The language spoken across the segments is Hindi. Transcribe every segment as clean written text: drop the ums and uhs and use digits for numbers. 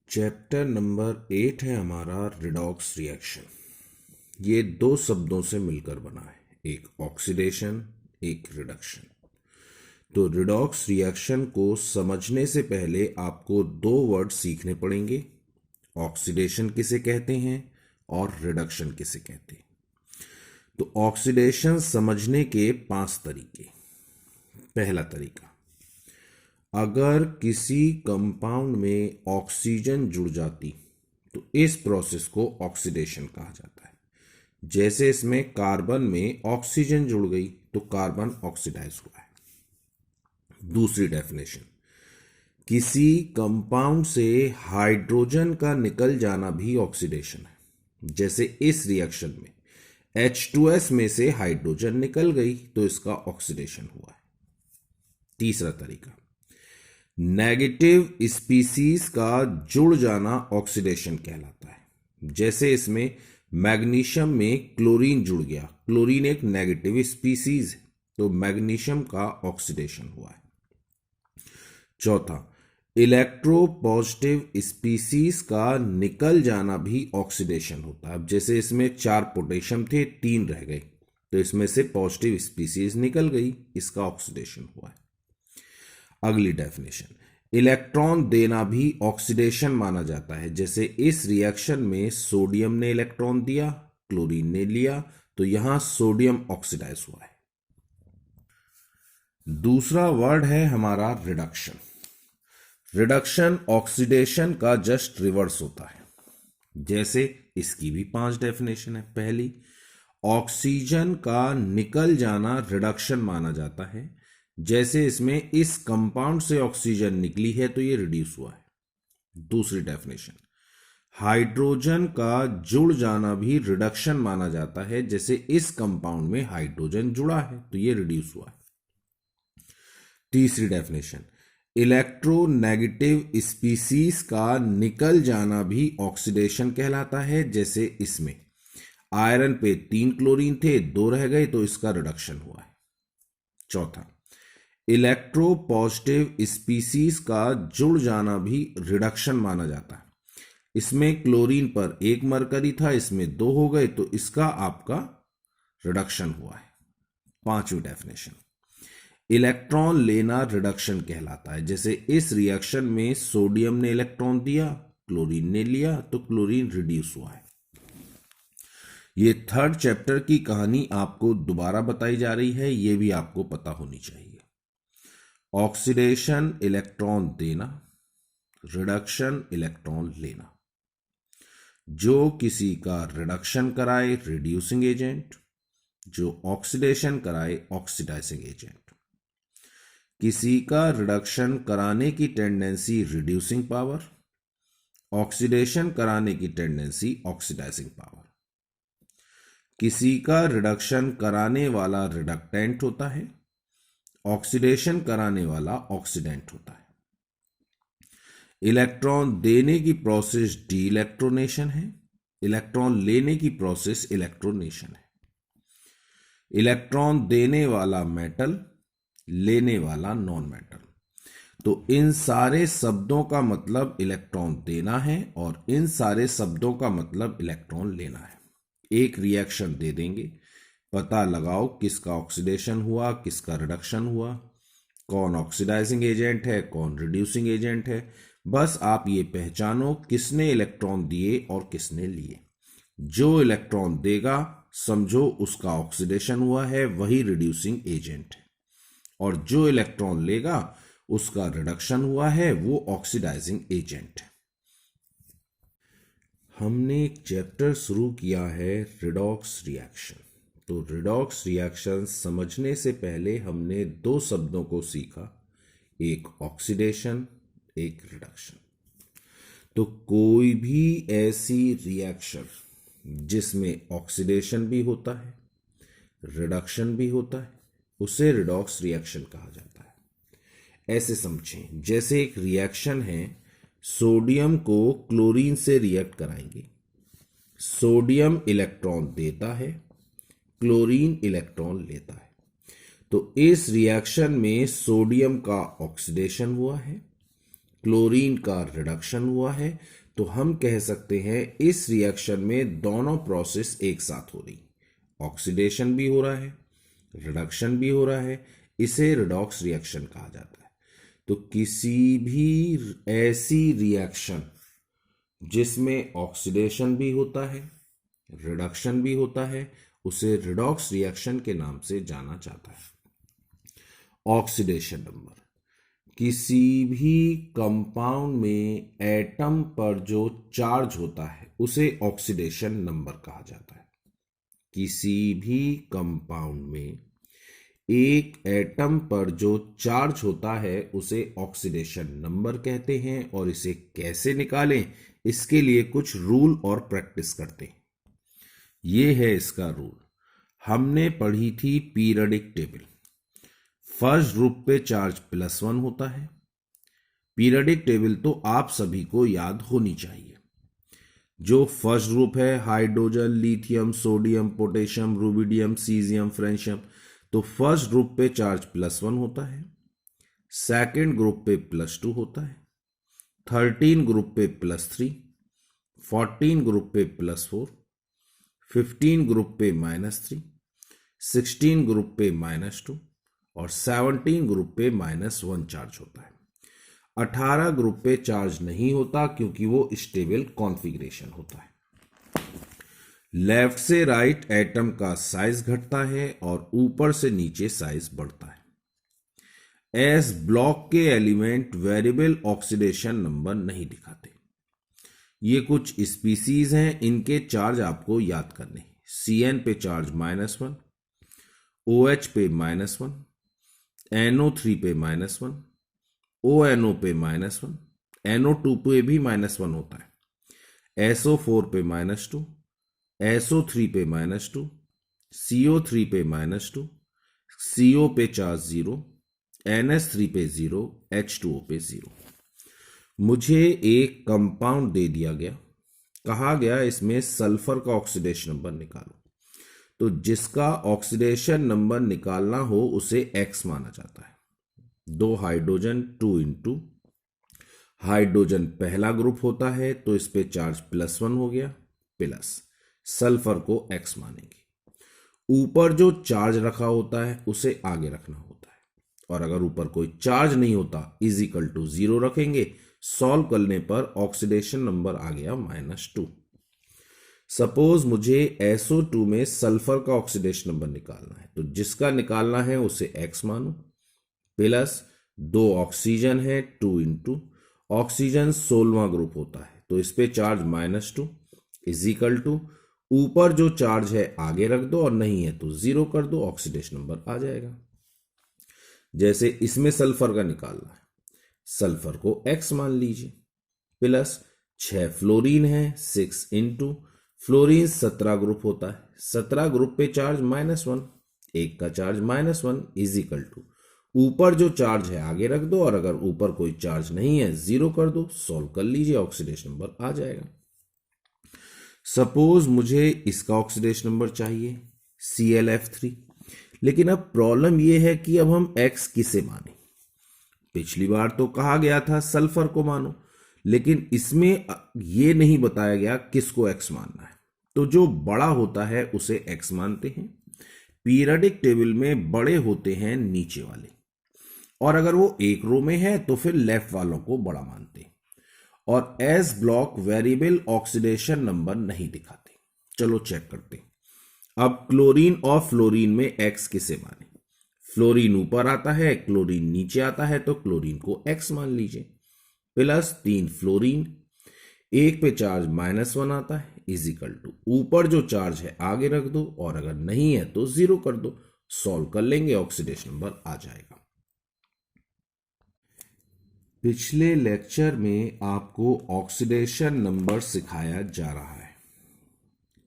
चैप्टर नंबर 8 है हमारा रिडॉक्स रिएक्शन। ये दो शब्दों से मिलकर बना है, एक ऑक्सीडेशन एक रिडक्शन। तो रिडॉक्स रिएक्शन को समझने से पहले आपको दो वर्ड सीखने पड़ेंगे, ऑक्सीडेशन किसे कहते हैं और रिडक्शन किसे कहते हैं। तो ऑक्सीडेशन समझने के 5 तरीके। पहला तरीका, अगर किसी कंपाउंड में ऑक्सीजन जुड़ जाती तो इस प्रोसेस को ऑक्सीडेशन कहा जाता है। जैसे इसमें कार्बन में ऑक्सीजन जुड़ गई तो कार्बन ऑक्सीडाइज हुआ है। दूसरी डेफिनेशन, किसी कंपाउंड से हाइड्रोजन का निकल जाना भी ऑक्सीडेशन है। जैसे इस रिएक्शन में H2S में से हाइड्रोजन निकल गई तो इसका ऑक्सीडेशन हुआ है। तीसरा तरीका, नेगेटिव स्पीसीज का जुड़ जाना ऑक्सीडेशन कहलाता है। जैसे इसमें मैग्नीशियम में क्लोरीन जुड़ गया, क्लोरीन एक नेगेटिव स्पीसीज है तो मैग्नीशियम का ऑक्सीडेशन हुआ है। चौथा, इलेक्ट्रोपॉजिटिव स्पीसीज का निकल जाना भी ऑक्सीडेशन होता है। अब जैसे इसमें 4 पोटेशियम थे, 3 रह गए तो इसमें से पॉजिटिव स्पीसीज निकल गई, इसका ऑक्सीडेशन हुआ है। अगली डेफिनेशन, इलेक्ट्रॉन देना भी ऑक्सीडेशन माना जाता है। जैसे इस रिएक्शन में सोडियम ने इलेक्ट्रॉन दिया, क्लोरीन ने लिया तो यहां सोडियम ऑक्सीडाइज हुआ है। दूसरा वर्ड है हमारा रिडक्शन। रिडक्शन ऑक्सीडेशन का जस्ट रिवर्स होता है। जैसे इसकी भी 5 डेफिनेशन है। पहली, ऑक्सीजन का निकल जाना रिडक्शन माना जाता है। जैसे इसमें इस कंपाउंड से ऑक्सीजन निकली है तो ये रिड्यूस हुआ है। दूसरी डेफिनेशन, हाइड्रोजन का जुड़ जाना भी रिडक्शन माना जाता है। जैसे इस कंपाउंड में हाइड्रोजन जुड़ा है तो ये रिड्यूस हुआ है। तीसरी डेफिनेशन, इलेक्ट्रोनेगेटिव स्पीसीज का निकल जाना भी ऑक्सीडेशन कहलाता है। जैसे इसमें आयरन पे 3 क्लोरीन थे, 2 रह गए तो इसका रिडक्शन हुआ है। चौथा, इलेक्ट्रोपॉजिटिव स्पीसीज का जुड़ जाना भी रिडक्शन माना जाता है। इसमें क्लोरीन पर 1 मरकरी था, इसमें 2 हो गए तो इसका आपका रिडक्शन हुआ है। पांचवी डेफिनेशन, इलेक्ट्रॉन लेना रिडक्शन कहलाता है। जैसे इस रिएक्शन में सोडियम ने इलेक्ट्रॉन दिया, क्लोरीन ने लिया तो क्लोरीन रिड्यूस हुआ है। ये 3rd चैप्टर की कहानी आपको दोबारा बताई जा रही है, ये भी आपको पता होनी चाहिए। ऑक्सीडेशन इलेक्ट्रॉन देना, रिडक्शन इलेक्ट्रॉन लेना। जो किसी का रिडक्शन कराए रिड्यूसिंग एजेंट, जो ऑक्सीडेशन कराए ऑक्सीडाइजिंग एजेंट। किसी का रिडक्शन कराने की टेंडेंसी रिड्यूसिंग पावर, ऑक्सीडेशन कराने की टेंडेंसी ऑक्सीडाइजिंग पावर। किसी का रिडक्शन कराने वाला रिडक्टेंट होता है, ऑक्सीडेशन कराने वाला ऑक्सीडेंट होता है। इलेक्ट्रॉन देने की प्रोसेस डी इलेक्ट्रोनेशन है, इलेक्ट्रॉन लेने की प्रोसेस इलेक्ट्रोनेशन है। इलेक्ट्रॉन देने वाला मेटल, लेने वाला नॉन मेटल। तो इन सारे शब्दों का मतलब इलेक्ट्रॉन देना है और इन सारे शब्दों का मतलब इलेक्ट्रॉन लेना है। एक रिएक्शन दे देंगे, पता लगाओ किसका ऑक्सीडेशन हुआ किसका रिडक्शन हुआ, कौन ऑक्सीडाइजिंग एजेंट है कौन रिड्यूसिंग एजेंट है। बस आप ये पहचानो किसने इलेक्ट्रॉन दिए और किसने लिए। जो इलेक्ट्रॉन देगा समझो उसका ऑक्सीडेशन हुआ है, वही रिड्यूसिंग एजेंट है, और जो इलेक्ट्रॉन लेगा उसका रिडक्शन हुआ है, वो ऑक्सीडाइजिंग एजेंट है। हमने एक चैप्टर शुरू किया है रिडॉक्स रिएक्शन। तो रिडॉक्स रिएक्शन समझने से पहले हमने 2 शब्दों को सीखा, एक ऑक्सीडेशन एक रिडक्शन। तो कोई भी ऐसी रिएक्शन जिसमें ऑक्सीडेशन भी होता है रिडक्शन भी होता है उसे रिडॉक्स रिएक्शन कहा जाता है। ऐसे समझें, जैसे एक रिएक्शन है, सोडियम को क्लोरीन से रिएक्ट कराएंगे, सोडियम इलेक्ट्रॉन देता है, क्लोरीन इलेक्ट्रॉन लेता है। तो इस रिएक्शन में सोडियम का ऑक्सीडेशन हुआ है, क्लोरीन का रिडक्शन हुआ है, तो हम कह सकते हैं इस रिएक्शन में दोनों प्रोसेस एक साथ हो रही, ऑक्सीडेशन भी हो रहा है, रिडक्शन भी हो रहा है। इसे रिडॉक्स रिएक्शन कहा जाता है। तो किसी भी ऐसी रिएक्शन जिसमें ऑक्सीडेशन भी होता है, रिडक्शन भी होता है, उसे रिडॉक्स रिएक्शन के नाम से जाना जाता है। ऑक्सीडेशन नंबर, किसी भी कंपाउंड में एटम पर जो चार्ज होता है उसे ऑक्सीडेशन नंबर कहा जाता है। किसी भी कंपाउंड में एक एटम पर जो चार्ज होता है उसे ऑक्सीडेशन नंबर कहते हैं। और इसे कैसे निकालें, इसके लिए कुछ रूल और प्रैक्टिस करते हैं। ये है इसका रूल। हमने पढ़ी थी पीरियडिक टेबल। फर्स्ट ग्रुप पे चार्ज +1 होता है। पीरियडिक टेबल तो आप सभी को याद होनी चाहिए। जो फर्स्ट ग्रुप है hydrogen, lithium, sodium, potassium, rubidium, caesium, francium, तो फर्स्ट ग्रुप पे चार्ज +1 होता है। सेकंड ग्रुप पे +2 होता है। 13 ग्रुप पे +3, 14 ग्रुप पे +4, 15 ग्रुप पे -3, 16 ग्रुप पे -2 और 17 ग्रुप पे -1 चार्ज होता है। 18 ग्रुप पे चार्ज नहीं होता क्योंकि वो स्टेबल कॉन्फ़िगरेशन होता है। लेफ्ट से राइट एटम का साइज घटता है और ऊपर से नीचे साइज बढ़ता है। एस ब्लॉक के एलिमेंट वेरिएबल ऑक्सीडेशन नंबर नहीं दिखाते। ये कुछ स्पीसीज हैं, इनके चार्ज आपको याद करने। CN पे चार्ज -1, OH पे -1, NO3 पे -1, ONO पे -1, NO2 पे भी -1 होता है, SO4 पे -2, SO3 पे -2, CO3 पे -2, CO पे चार्ज 0, NH3 पे 0, H2O पे 0। मुझे एक कंपाउंड दे दिया गया, कहा गया इसमें सल्फर का ऑक्सीडेशन नंबर निकालो। तो जिसका ऑक्सीडेशन नंबर निकालना हो उसे X माना जाता है। 2 हाइड्रोजन 2 इंटू हाइड्रोजन पहला ग्रुप होता है तो इस पे चार्ज +1 हो गया, प्लस सल्फर को X मानेंगे। ऊपर जो चार्ज रखा होता है उसे आगे रखना होता है, और अगर ऊपर कोई चार्ज नहीं होता =0 रखेंगे। सॉल्व करने पर ऑक्सीडेशन नंबर आ गया -2। सपोज मुझे SO2 में सल्फर का ऑक्सीडेशन नंबर निकालना है, तो जिसका निकालना है उसे X मानो, प्लस 2 ऑक्सीजन है 2 इंटू ऑक्सीजन 16वां ग्रुप होता है तो इस पे चार्ज -2 = ऊपर जो चार्ज है आगे रख दो और नहीं है तो 0 कर दो, ऑक्सीडेशन नंबर आ जाएगा। जैसे इसमें सल्फर का निकालना है, सल्फर को X मान लीजिए, प्लस 6 फ्लोरीन है 6 इंटू फ्लोरीन 17 ग्रुप होता है, 17 ग्रुप पे चार्ज -1, एक का चार्ज -1 = ऊपर जो चार्ज है आगे रख दो और अगर ऊपर कोई चार्ज नहीं है 0 कर दो, सॉल्व कर लीजिए, ऑक्सीडेशन नंबर आ जाएगा। सपोज मुझे इसका ऑक्सीडेशन नंबर चाहिए ClF3, लेकिन अब प्रॉब्लम यह है कि अब हम X किसे माने। पिछली बार तो कहा गया था सल्फर को मानो, लेकिन इसमें यह नहीं बताया गया किसको X मानना है। तो जो बड़ा होता है उसे X मानते हैं। पीरियडिक टेबल में बड़े होते हैं नीचे वाले, और अगर वो एक रो में है तो फिर लेफ्ट वालों को बड़ा मानते हैं। और S block variable oxidation number नहीं दिखाते। चलो चेक करते हैं। अब क्लोरीन और फ्लोरीन में X किसे माने। फ्लोरीन ऊपर आता है, क्लोरीन नीचे आता है, तो क्लोरीन को X मान लीजिए, प्लस 3 फ्लोरीन, एक पे चार्ज -1 आता है = ऊपर जो चार्ज है आगे रख दो और अगर नहीं है तो 0 कर दो, सॉल्व कर लेंगे, ऑक्सीडेशन नंबर आ जाएगा। पिछले लेक्चर में आपको ऑक्सीडेशन नंबर सिखाया जा रहा है।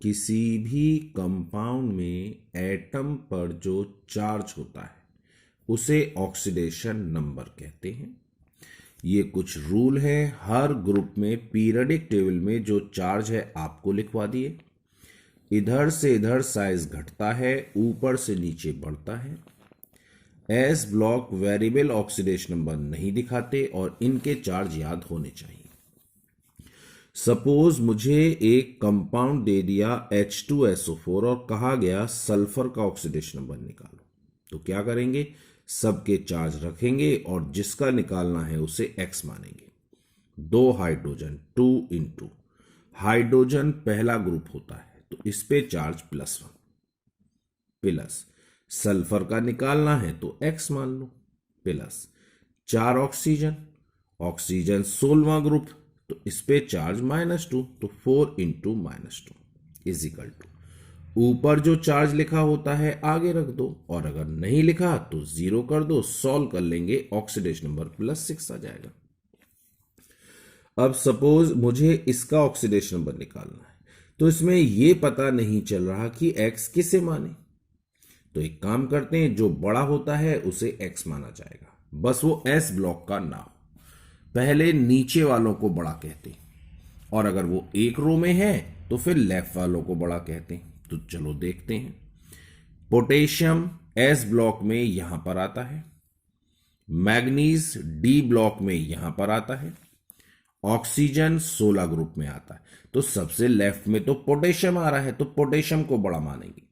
किसी भी कंपाउंड में एटम पर जो चार्ज होता है उसे ऑक्सीडेशन नंबर कहते हैं। ये कुछ रूल है। हर ग्रुप में पीरियडिक टेबल में जो चार्ज है आपको लिखवा दिए। इधर से इधर साइज घटता है, ऊपर से नीचे बढ़ता है। S block variable oxidation number नहीं दिखाते और इनके चार्ज याद होने चाहिए। सपोज मुझे एक कंपाउंड दे दिया H2SO4 और कहा गया सल्फर का ऑक्सीडेशन नंबर निकालो, तो क्या करेंगे, सबके चार्ज रखेंगे और जिसका निकालना है उसे X मानेंगे। 2 हाइड्रोजन 2 इंटू हाइड्रोजन पहला ग्रुप होता है तो इस पे चार्ज +1 प्लस सल्फर का निकालना है तो X मान लो प्लस 4 ऑक्सीजन, ऑक्सीजन 16वां ग्रुप तो इस पे चार्ज -2 तो 4 इंटू -2 इज इक्वल टू ऊपर जो चार्ज लिखा होता है आगे रख दो और अगर नहीं लिखा तो 0 कर दो, सॉल्व कर लेंगे ऑक्सीडेशन नंबर +6 आ जाएगा। अब सपोज मुझे इसका ऑक्सीडेशन नंबर निकालना है तो इसमें यह पता नहीं चल रहा कि X किसे माने, तो एक काम करते हैं, जो बड़ा होता है उसे X माना जाएगा, बस वो S ब्लॉक का ना हो। पहले नीचे वालों को बड़ा कहते और अगर वो एक रो में है तो फिर लेफ्ट वालों को बड़ा कहते हैं। तो चलो देखते हैं। पोटेशियम S ब्लॉक में यहां पर आता है, मैग्नीज D ब्लॉक में यहां पर आता है, ऑक्सीजन 16 ग्रुप में आता है। तो सबसे लेफ्ट में तो पोटेशियम आ रहा है तो पोटेशियम को बड़ा मानेंगे,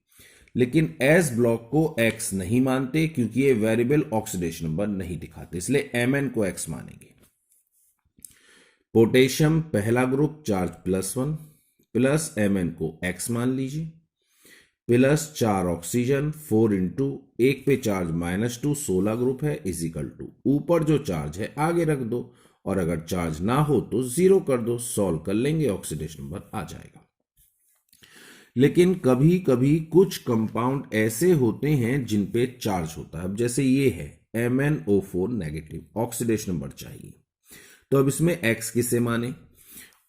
लेकिन S ब्लॉक को X नहीं मानते क्योंकि ये वेरिएबल ऑक्सीडेशन नंबर नहीं दिखाते, इसलिए Mn को X मानेंगे। पोटेशियम पहला ग्रुप चार्ज +1 प्लस Mn को X मान लीजिए प्लस 4 ऑक्सीजन 4 इंटू 1 पे चार्ज -2 16 ग्रुप है इज इक्वल टू ऊपर जो चार्ज है आगे रख दो और अगर चार्ज ना हो तो 0 कर दो, सॉल्व कर लेंगे ऑक्सीडेशन नंबर आ जाएगा। लेकिन कभी कभी कुछ कंपाउंड ऐसे होते हैं जिन पे चार्ज होता है, अब जैसे ये है MnO4 नेगेटिव, ऑक्सीडेशन नंबर चाहिए, तो अब इसमें X किसे माने,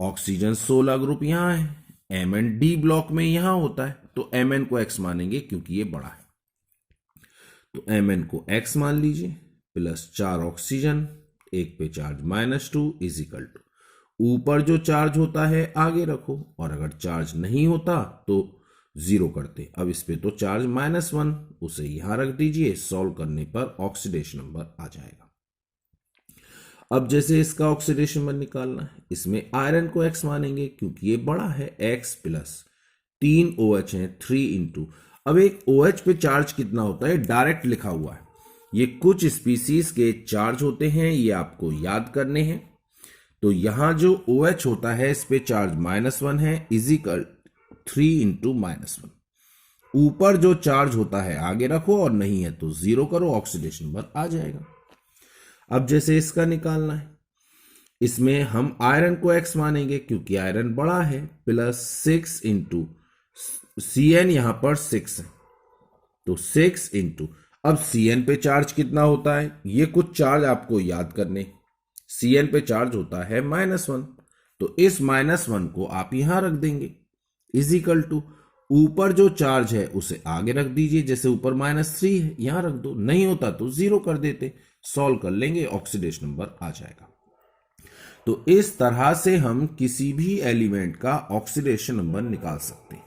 ऑक्सीजन 16 ग्रुप यहां है, Mn D ब्लॉक में यहां होता है तो Mn को X मानेंगे क्योंकि ये बड़ा है, तो Mn को X मान लीजिए प्लस 4 ऑक्सीजन 1 पे चार्ज -2 इज इक्वल टू ऊपर जो चार्ज होता है आगे रखो और अगर चार्ज नहीं होता तो 0 करते। अब इस पे तो चार्ज -1 उसे यहां रख दीजिए, सॉल्व करने पर ऑक्सीडेशन नंबर आ जाएगा। अब जैसे इसका ऑक्सीडेशन नंबर निकालना है, इसमें आयरन को X मानेंगे क्योंकि ये बड़ा है, X प्लस 3 OH है 3 इंटू, अब एक OH पे चार्ज कितना होता है डायरेक्ट लिखा हुआ है, ये कुछ स्पीसीज के चार्ज होते हैं, ये आपको याद करने हैं। तो यहां जो OH होता है इस पे चार्ज -1 है इज इक्वल 3 इंटू -1, ऊपर जो चार्ज होता है आगे रखो और नहीं है तो 0 करो, ऑक्सीडेशन नंबर आ जाएगा। अब जैसे इसका निकालना है, इसमें हम आयरन को X मानेंगे क्योंकि आयरन बड़ा है प्लस 6 इंटू Cn यहां पर 6 है तो 6 इंटू, अब Cn पे चार्ज कितना होता है, ये कुछ चार्ज आपको याद करने, Cn पे चार्ज होता है -1 तो इस -1 को आप यहां रख देंगे इज इक्वल टू ऊपर जो चार्ज है उसे आगे रख दीजिए, जैसे ऊपर -3 है यहां रख दो, नहीं होता तो 0 कर देते, सॉल्व कर लेंगे ऑक्सीडेशन नंबर आ जाएगा। तो इस तरह से हम किसी भी एलिमेंट का ऑक्सीडेशन नंबर निकाल सकते हैं।